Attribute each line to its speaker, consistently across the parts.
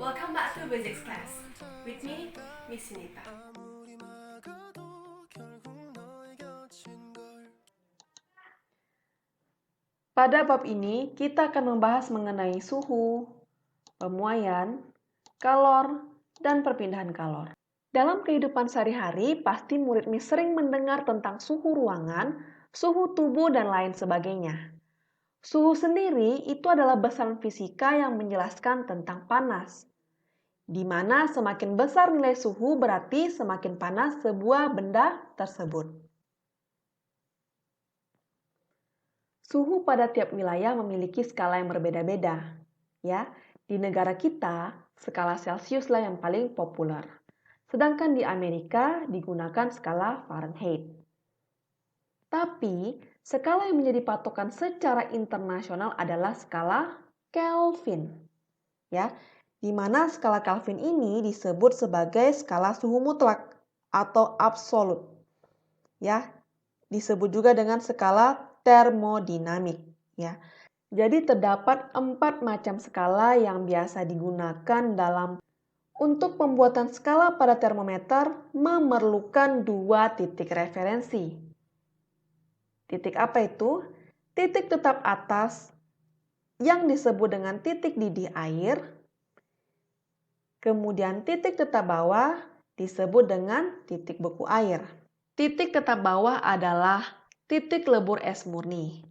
Speaker 1: Welcome back to Basics class. With me, Miss Sunita.
Speaker 2: Pada bab ini, kita akan membahas mengenai suhu, pemuaian, kalor, dan perpindahan kalor. Dalam kehidupan sehari-hari, pasti murid Miss sering mendengar tentang suhu ruangan, suhu tubuh, dan lain sebagainya. Suhu sendiri itu adalah besaran fisika yang menjelaskan tentang panas, di mana semakin besar nilai suhu berarti semakin panas sebuah benda tersebut. Suhu pada tiap wilayah memiliki skala yang berbeda-beda. Ya, di negara kita, skala Celcius lah yang paling populer. Sedangkan di Amerika digunakan skala Fahrenheit. Tapi, skala yang menjadi patokan secara internasional adalah skala Kelvin. Ya, di mana skala Kelvin ini disebut sebagai skala suhu mutlak atau absolut. Ya, disebut juga dengan skala termodinamik. Ya, jadi terdapat 4 macam skala yang biasa digunakan untuk pembuatan skala pada termometer memerlukan 2 titik referensi. Titik apa itu? Titik tetap atas yang disebut dengan titik didih air, kemudian titik tetap bawah disebut dengan titik beku air. Titik tetap bawah adalah titik lebur es murni.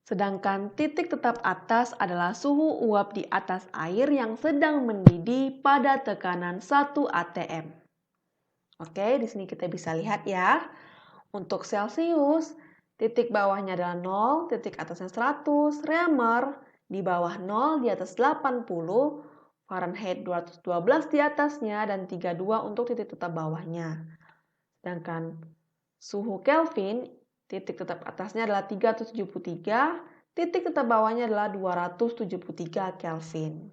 Speaker 2: Sedangkan titik tetap atas adalah suhu uap di atas air yang sedang mendidih pada tekanan 1 atm. Oke, di sini kita bisa lihat ya. Untuk Celcius, titik bawahnya adalah 0, titik atasnya 100, Reamer di bawah 0, di atas 80, Fahrenheit 212 di atasnya, dan 32 untuk titik tetap bawahnya. Sedangkan suhu Kelvin, titik tetap atasnya adalah 373, titik tetap bawahnya adalah 273 Kelvin.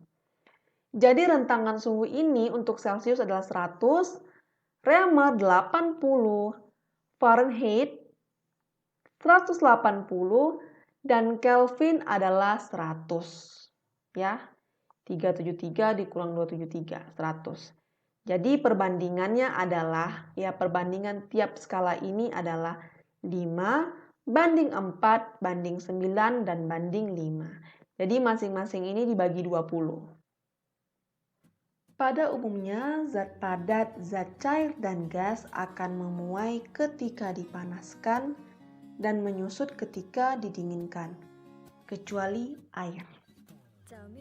Speaker 2: Jadi rentangan suhu ini untuk Celcius adalah 100, Reamer 80, Fahrenheit 180, dan Kelvin adalah 100. Ya, 373 dikurang 273, 100. Jadi perbandingannya adalah, perbandingan tiap skala ini adalah 5 banding 4 banding 9 dan banding 5. Jadi masing-masing ini dibagi 20. Pada umumnya, zat padat, zat cair, dan gas akan memuai ketika dipanaskan dan menyusut ketika didinginkan, kecuali air.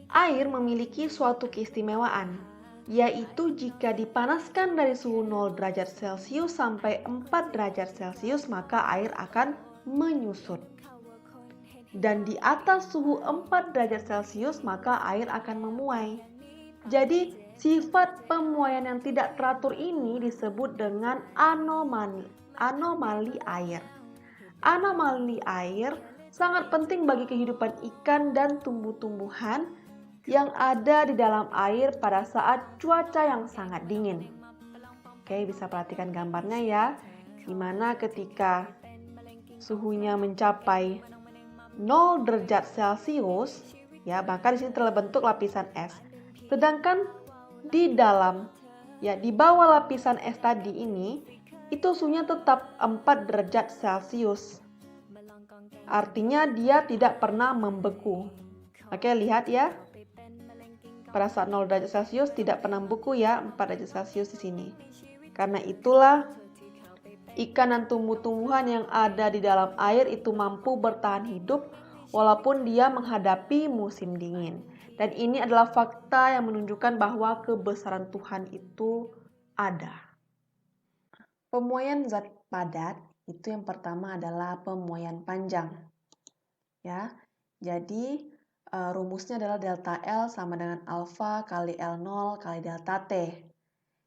Speaker 2: Air memiliki suatu keistimewaan, yaitu jika dipanaskan dari suhu 0 derajat Celcius sampai 4 derajat Celcius, maka air akan menyusut. Dan di atas suhu 4 derajat Celcius, maka air akan memuai. Jadi, sifat pemuaian yang tidak teratur ini disebut dengan anomali air. Anomali air sangat penting bagi kehidupan ikan dan tumbuh-tumbuhan yang ada di dalam air pada saat cuaca yang sangat dingin. Oke, bisa perhatikan gambarnya ya, di mana ketika suhunya mencapai 0 derajat Celcius, ya, maka di sini terbentuk lapisan es. Sedangkan di bawah lapisan es tadi ini, itu suhunya tetap 4 derajat Celcius. Artinya dia tidak pernah membeku. Oke, lihat ya. Pada saat 0 derajat Celcius tidak pernah membeku ya, 4 derajat Celcius di sini. Karena itulah ikan dan tumbuh-tumbuhan yang ada di dalam air itu mampu bertahan hidup walaupun dia menghadapi musim dingin. Dan ini adalah fakta yang menunjukkan bahwa kebesaran Tuhan itu ada. Pemuaian zat padat itu yang pertama adalah pemuaian panjang. Ya. Jadi rumusnya adalah delta L sama dengan alfa kali L0 kali delta T,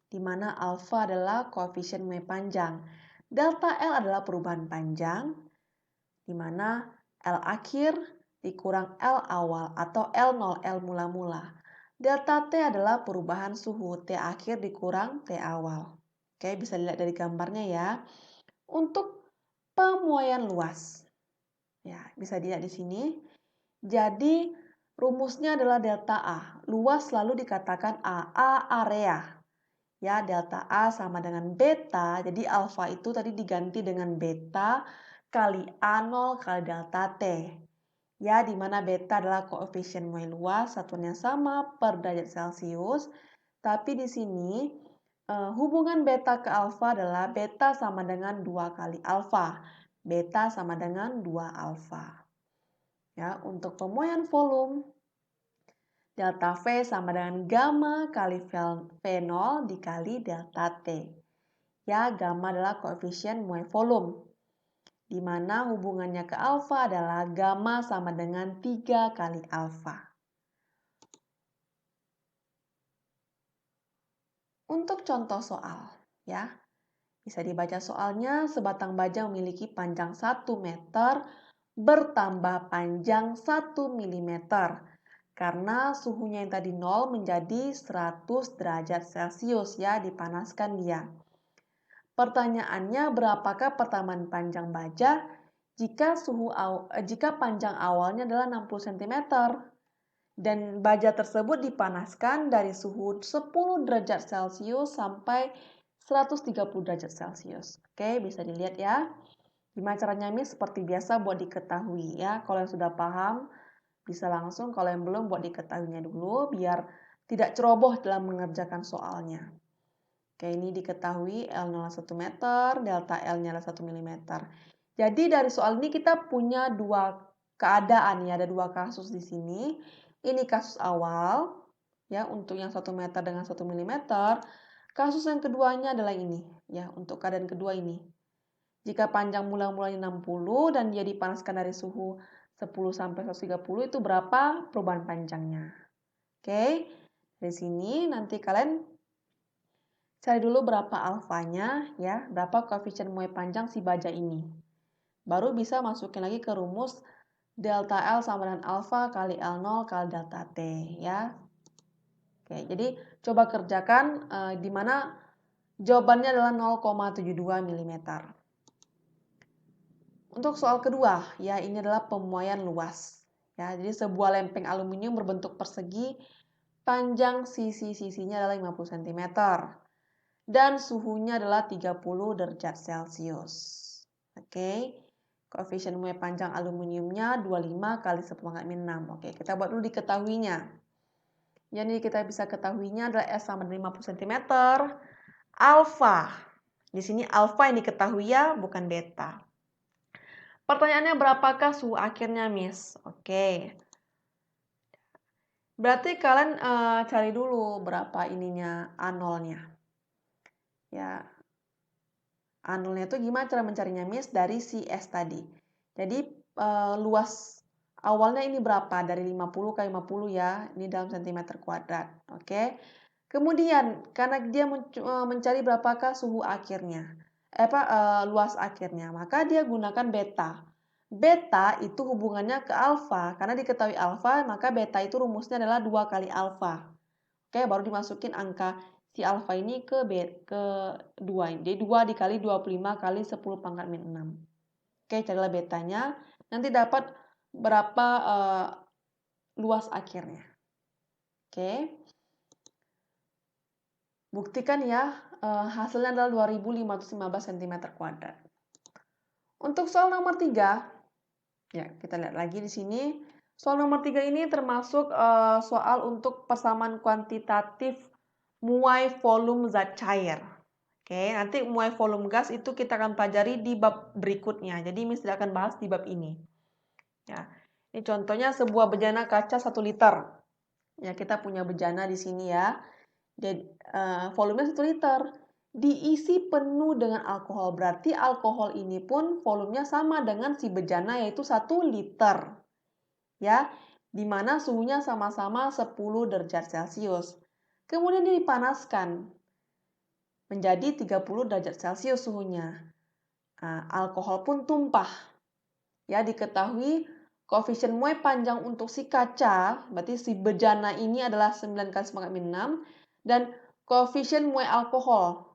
Speaker 2: di mana alfa adalah koefisien memuai panjang, delta L adalah perubahan panjang, di mana L akhir dikurang L awal atau L0, L mula-mula. Delta T adalah perubahan suhu, T akhir dikurang T awal. Oke, bisa dilihat dari gambarnya ya. Untuk pemuaian luas, ya bisa dilihat di sini. Jadi Rumusnya adalah delta A. Luas selalu dikatakan A area. Ya, delta A sama dengan beta. Jadi alfa itu tadi diganti dengan beta kali A0 kali delta T. Ya, di mana beta adalah koefisien muai luas, satuannya sama per derajat Celcius. Tapi di sini hubungan beta ke alfa adalah beta sama dengan 2 kali alfa. Beta sama dengan 2 alfa. Ya, untuk pemuaian volume, delta V sama dengan gamma kali V0 dikali delta T. Ya, gamma adalah koefisien muai volume, di mana hubungannya ke alfa adalah gamma sama dengan 3 kali alfa. Untuk contoh soal, ya, bisa dibaca soalnya, sebatang baja memiliki panjang 1 meter bertambah panjang 1 mm karena suhunya yang tadi 0 menjadi 100 derajat Celcius, ya, dipanaskan dia. Pertanyaannya, berapakah pertambahan panjang baja jika panjang awalnya adalah 60 cm dan baja tersebut dipanaskan dari suhu 10 derajat Celcius sampai 130 derajat Celcius. Oke, bisa dilihat ya. Gimana caranya, Miss? Seperti biasa buat diketahui ya. Kalau yang sudah paham bisa langsung, kalau yang belum buat diketahuinya dulu biar tidak ceroboh dalam mengerjakan soalnya. Oke, ini diketahui L0 1 meter, delta L-nya adalah 1 mm. Jadi dari soal ini kita punya dua keadaan ya, ada dua kasus di sini. Ini kasus awal ya untuk yang 1 meter dengan 1 mm. Kasus yang keduanya adalah ini ya, untuk keadaan kedua ini. Jika panjang mula-mulanya 60 dan dia dipanaskan dari suhu 10 sampai 130, itu berapa perubahan panjangnya? Oke. Dari sini nanti kalian cari dulu berapa alfanya ya, berapa koefisien muai panjang si baja ini. Baru bisa masukin lagi ke rumus delta L sama dengan alfa kali L0 kali delta T ya. Oke, jadi coba kerjakan di mana jawabannya adalah 0,72 mm. Untuk soal kedua, ya ini adalah pemuaian luas. Ya, jadi sebuah lempeng aluminium berbentuk persegi, panjang sisi-sisinya adalah 50 cm. Dan suhunya adalah 30 derajat Celcius. Oke, koefisien muai panjang aluminiumnya 25 kali 10⁻⁶. Oke, kita buat dulu diketahuinya. Jadi kita bisa ketahuinya adalah S sama dengan 50 cm. Alfa, di sini alfa yang diketahui ya, bukan beta. Pertanyaannya, berapakah suhu akhirnya, Miss? Oke. Berarti kalian cari dulu berapa ininya A0-nya. Ya, A0-nya itu gimana cara mencarinya, Miss? Dari si S tadi. Jadi luas awalnya ini berapa? Dari 50 ke 50 ya. Ini dalam cm². Oke. Kemudian karena dia mencari berapakah suhu akhirnya. Luas akhirnya. Maka dia gunakan beta. Beta itu hubungannya ke alfa. Karena diketahui alfa, maka beta itu rumusnya adalah 2 kali alfa. Oke, baru dimasukin angka si alfa ini ke 2. Jadi 2 dikali 25 kali 10⁻⁶. Oke, carilah betanya. Nanti dapat berapa luas akhirnya. Oke. Buktikan ya, hasilnya adalah 2515 cm². Untuk soal nomor 3, ya kita lihat lagi di sini. Soal nomor 3 ini termasuk soal untuk persamaan kuantitatif muai volume zat cair. Oke, nanti muai volume gas itu kita akan pelajari di bab berikutnya. Jadi Miss tidak akan bahas di bab ini. Ya, ini contohnya sebuah bejana kaca 1 liter. Ya, kita punya bejana di sini ya. Jadi volumenya 1 liter. Diisi penuh dengan alkohol. Berarti alkohol ini pun volumenya sama dengan si bejana, yaitu 1 liter. Ya, di mana suhunya sama-sama 10 derajat Celcius. Kemudian dia dipanaskan menjadi 30 derajat Celcius suhunya. Alkohol pun tumpah. Ya, diketahui koefisien muai panjang untuk si kaca, berarti si bejana ini adalah 9 kali 10⁻⁶, dan koefisien muai alkohol.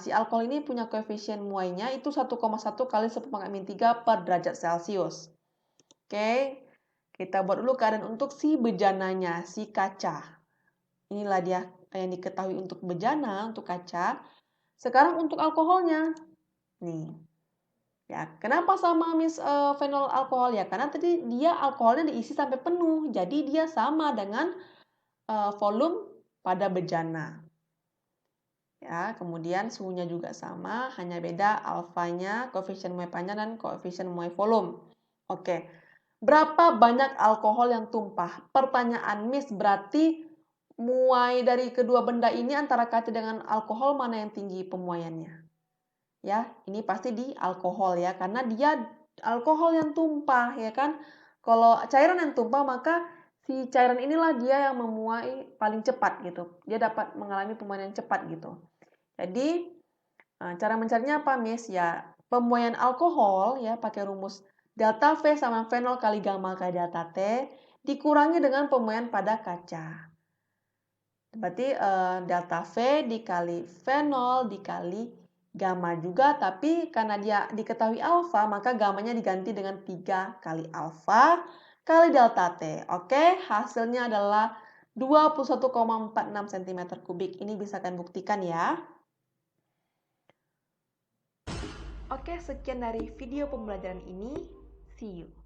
Speaker 2: Si alkohol ini punya koefisien muainya itu 1,1 kali 10⁻³ per derajat Celcius. Oke, Kita buat dulu keadaan untuk si bejananya, si kaca. Inilah dia yang diketahui untuk bejana, untuk kaca. Sekarang untuk alkoholnya. Nih. Ya, kenapa sama fenol alkohol ya? Karena tadi dia alkoholnya diisi sampai penuh. Jadi dia sama dengan volume pada bejana. Ya, kemudian suhunya juga sama, hanya beda alfanya, koefisien muai panjang dan koefisien muai volume. Oke. Berapa banyak alkohol yang tumpah? Pertanyaan Miss, berarti muai dari kedua benda ini antara kaca dengan alkohol mana yang tinggi pemuaiannya? Ya, ini pasti di alkohol ya, karena dia alkohol yang tumpah ya kan. Kalau cairan yang tumpah maka si cairan inilah dia yang memuai paling cepat gitu. Dia dapat mengalami pemuaian yang cepat gitu. Jadi cara mencarinya apa, Miss? Ya, pemuaian alkohol ya pakai rumus delta V sama fenol kali gamma kali delta T dikurangi dengan pemuaian pada kaca. Berarti delta V dikali fenol dikali gamma juga, tapi karena dia diketahui alfa, maka gammanya diganti dengan 3 kali alfa kali delta T. Oke, hasilnya adalah 21,46 cm kubik. Ini bisa kalian buktikan ya. Oke, sekian dari video pembelajaran ini. See you.